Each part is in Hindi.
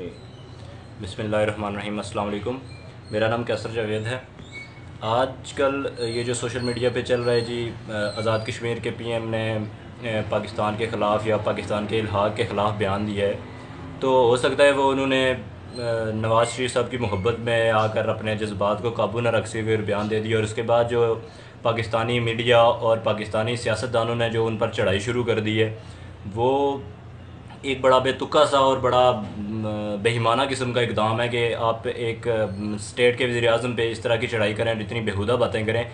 बिस्मिल्लाहिर्रहमानिर्रहीम। अस्सलाम वालेकुम। मेरा नाम कैसर जावेद है। आजकल ये जो सोशल मीडिया पे चल रहा है जी, आज़ाद कश्मीर के पीएम ने पाकिस्तान के ख़िलाफ़ या पाकिस्तान के इल्हाक़ के ख़िलाफ़ बयान दिया है, तो हो सकता है वो उन्होंने नवाज़ शरीफ साहब की मोहब्बत में आकर अपने जज्बात को काबू न रखते हुए बयान दे दिया, और उसके बाद जो पाकिस्तानी मीडिया और पाकिस्तानी सियासतदानों ने जो उन पर चढ़ाई शुरू कर दी है, वो एक बड़ा बेतुका सा और बड़ा बेईमाना किस्म का इक़दाम है कि आप एक स्टेट के वज़ीर-ए-आज़म पे इस तरह की चढ़ाई करें, इतनी बेहुदा बातें करें।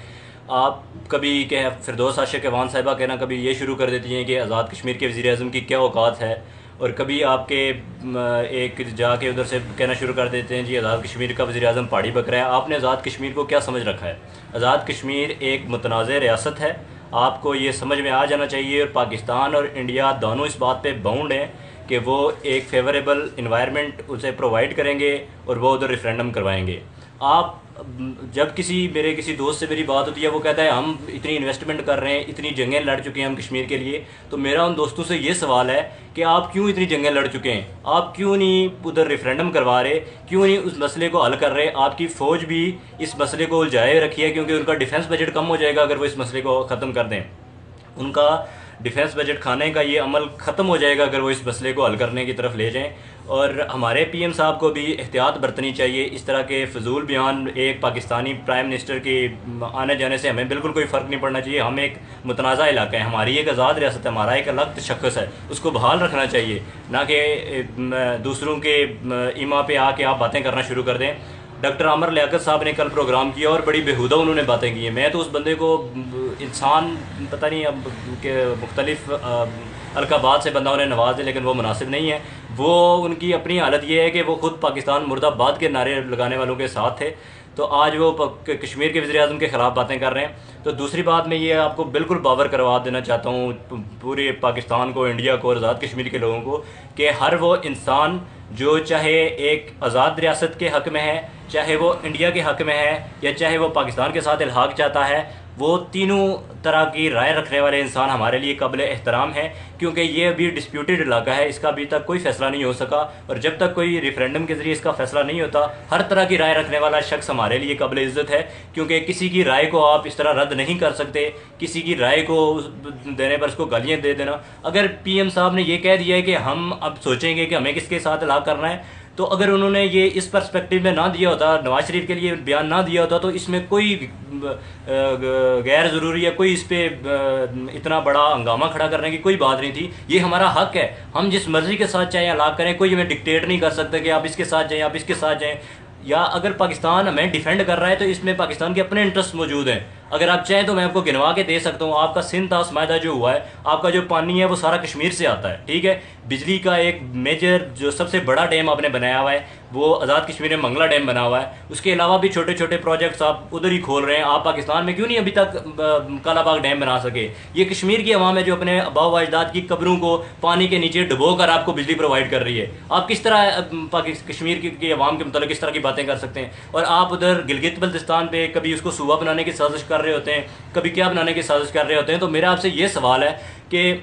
आप कभी कह फिरदौस आशिक़ अवान साहिबा कहना कभी ये शुरू कर देती हैं कि आज़ाद कश्मीर के वज़ीर-ए-आज़म की क्या औकात है, और कभी आपके एक जाके उधर से कहना शुरू कर देते हैं जी आज़ाद कश्मीर का वज़ीर-ए-आज़म पहाड़ी बकरा है। आपने आज़ाद कश्मीर को क्या समझ रखा है? आज़ाद कश्मीर एक मुतनाज़ रियासत है, आपको ये समझ में आ जाना चाहिए। और पाकिस्तान और इंडिया दोनों इस बात पे बाउंड हैं कि वो एक फेवरेबल इन्वायरमेंट उसे प्रोवाइड करेंगे और वो उधर रेफरेंडम करवाएंगे। आप जब मेरे किसी दोस्त से मेरी बात होती है, वो कहता है हम इतनी इन्वेस्टमेंट कर रहे हैं, इतनी जंगें लड़ चुके हैं हम कश्मीर के लिए, तो मेरा उन दोस्तों से ये सवाल है कि आप क्यों इतनी जंगें लड़ चुके हैं? आप क्यों नहीं उधर रेफरेंडम करवा रहे? क्यों नहीं उस मसले को हल कर रहे? आपकी फ़ौज भी इस मसले को उलझाए रखी है, क्योंकि उनका डिफेंस बजट कम हो जाएगा अगर वो इस मसले को ख़त्म कर दें। उनका डिफेंस बजट खाने का ये अमल ख़त्म हो जाएगा अगर वो इस मसले को हल करने की तरफ ले जाएं। और हमारे पीएम साहब को भी एहतियात बरतनी चाहिए। इस तरह के फजूल बयान एक पाकिस्तानी प्राइम मिनिस्टर के आने जाने से हमें बिल्कुल कोई फ़र्क नहीं पड़ना चाहिए। हम एक मुतनाज़ा इलाका है, हमारी एक आज़ाद रियासत है, हमारा एक अलग तशख़्ख़ुस है, उसको बहाल रखना चाहिए, ना कि दूसरों के इमा पे आके आप बातें करना शुरू कर दें। डॉक्टर आमर लियाकत साहब ने कल प्रोग्राम किया और बड़ी बेहुदा उन्होंने बातें की हैं। मैं तो उस बंदे को इंसान पता नहीं अब के मुख्तलिफ अलकाबात से बंदा उन्हें नवाज दे, लेकिन वो मुनासिब नहीं है। वो उनकी अपनी हालत ये है कि वो ख़ुद पाकिस्तान मुर्दाबाद के नारे लगाने वालों के साथ थे, तो आज वो कश्मीर के वज़ीर-ए-आज़म के ख़िलाफ़ बातें कर रहे हैं। तो दूसरी बात मैं ये आपको बिल्कुल बावर करवा देना चाहता हूँ पूरे पाकिस्तान को, इंडिया को और आज़ाद कश्मीर के लोगों को, कि हर वो इंसान जो चाहे एक आज़ाद रियासत के हक़ में है, चाहे वो इंडिया के हक़ में है, या चाहे वो पाकिस्तान के साथ इल्हाक़ चाहता है, वो तीनों तरह की राय रखने वाले इंसान हमारे लिए काबिल एहतराम है। क्योंकि ये अभी डिस्प्यूटेड इलाका है, इसका अभी तक कोई फ़ैसला नहीं हो सका, और जब तक कोई रेफरेंडम के ज़रिए इसका फ़ैसला नहीं होता, हर तरह की राय रखने वाला शख्स हमारे लिए काबिल इज़्ज़त है। क्योंकि किसी की राय को आप इस तरह रद्द नहीं कर सकते, किसी की राय को देने पर उसको गालियाँ दे देना। अगर पीएम साहब ने ये कह दिया है कि हम अब सोचेंगे कि हमें किसके साथ इलाक़ करना है, तो अगर उन्होंने ये इस पर्सपेक्टिव में ना दिया होता, नवाज शरीफ के लिए बयान ना दिया होता, तो इसमें कोई गैर ज़रूरी या कोई इस पर इतना बड़ा हंगामा खड़ा करने की कोई बात नहीं थी। ये हमारा हक़ है, हम जिस मर्ज़ी के साथ चाहें इलाक़ करें, कोई हमें डिक्टेट नहीं कर सकता कि आप इसके साथ जाएँ, आप इसके साथ जाएँ। या अगर पाकिस्तान हमें डिफेंड कर रहा है तो इसमें पाकिस्तान के अपने इंटरेस्ट मौजूद हैं। अगर आप चाहें तो मैं आपको गिनवा के दे सकता हूँ। आपका सिंध तास मायदा जो हुआ है, आपका जो पानी है वो सारा कश्मीर से आता है, ठीक है। बिजली का एक मेजर जो सबसे बड़ा डैम आपने बनाया हुआ है वो आज़ाद कश्मीर में मंगला डैम बना हुआ है। उसके अलावा भी छोटे छोटे प्रोजेक्ट्स आप उधर ही खोल रहे हैं। आप पाकिस्तान में क्यों नहीं अभी तक कालाबाग डैम बना सके? ये कश्मीर की अवाम है जो अपने आबा व अजदाद की कब्रों को पानी के नीचे डुबो कर आपको बिजली प्रोवाइड कर रही है। आप किस तरह कश्मीर की अवाम के मतलब इस तरह की बातें कर सकते हैं? और आप उधर गिलगित बल्तिस्तान पे कभी उसको सूबा बनाने की साजिश कर रहे होते हैं, कभी क्या बनाने की साजिश कर रहे होते हैं। तो मेरा आपसे ये सवाल है कि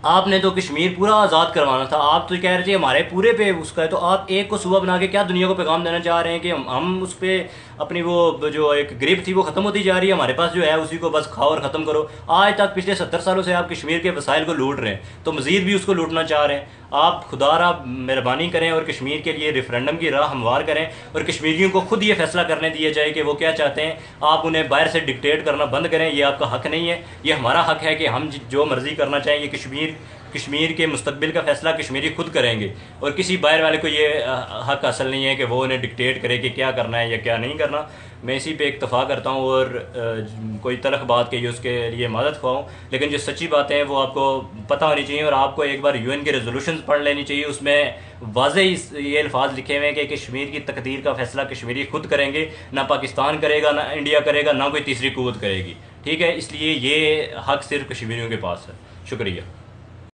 आपने तो कश्मीर पूरा आज़ाद करवाना था, आप तो कह रहे थे हमारे पूरे पे उसका है, तो आप एक को सूबा बना के क्या दुनिया को पैगाम देना चाह रहे हैं कि हम उस पर अपनी वो जो एक ग्रिप थी वो ख़त्म होती जा रही है, हमारे पास जो है उसी को बस खाओ और ख़त्म करो। आज तक पिछले 70 सालों से आप कश्मीर के वसाइल को लूट रहे हैं, तो मज़ीद भी उसको लूटना चाह रहे हैं। आप खुदारा मेहरबानी करें और कश्मीर के लिए रेफरेंडम की राह हमवार करें, और कश्मीरियों को खुद ये फैसला करने दिया जाए कि वो क्या चाहते हैं। आप उन्हें बाहर से डिक्टेट करना बंद करें, ये आपका हक़ नहीं है। ये हमारा हक़ है कि हम जो मर्ज़ी करना चाहें। ये कश्मीर के मुस्तकबिल का फ़ैसला कश्मीरी खुद करेंगे, और किसी बाहर वाले को ये हक़ हासिल नहीं है कि वो उन्हें डिक्टेट करे कि क्या करना है या क्या नहीं करना। मैं इसी पे इक्तफ़ा करता हूँ, और कोई तलख़ बात कही उसके लिए मदद ख्वाऊँ, लेकिन जो सच्ची बातें हैं वो आपको पता होनी चाहिए। और आपको एक बार UN के रेजोल्यूशन पढ़ लेनी चाहिए, उसमें वाज़ेह ये अल्फाज लिखे हुए हैं कि कश्मीर की तकदीर का फ़ैसला कश्मीरी खुद करेंगे, ना पाकिस्तान करेगा, ना इंडिया करेगा, ना कोई तीसरी क़ुव्वत करेगी, ठीक है। इसलिए ये हक़ सिर्फ कश्मीरियों के पास है। शुक्रिया।